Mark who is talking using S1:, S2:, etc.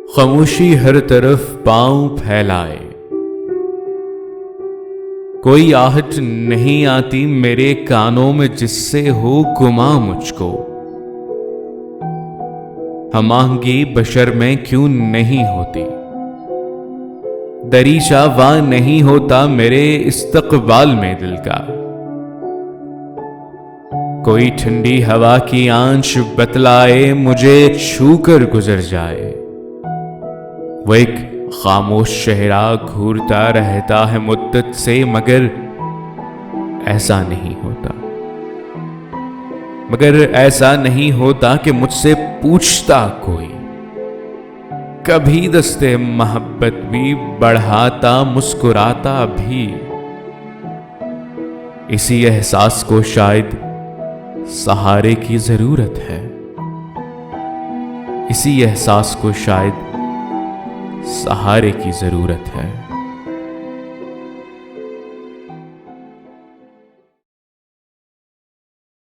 S1: खामोशी हर तरफ पांव फैलाए, कोई आहट नहीं आती मेरे कानों में जिससे हो गुमा मुझको। हमांगी बशर में क्यों नहीं होती, दरीचा वां नहीं होता मेरे इस्तकबाल में दिल का। कोई ठंडी हवा की आंच बतलाए मुझे छू कर गुजर जाए। वो एक खामोश चेहरा घूरता रहता है मुद्दत से, मगर ऐसा नहीं होता, मगर ऐसा नहीं होता कि मुझसे पूछता कोई। कभी दस्ते मोहब्बत भी बढ़ाता, मुस्कुराता भी। इसी एहसास को शायद सहारे की जरूरत है, इसी एहसास को शायद सहारे की जरूरत है।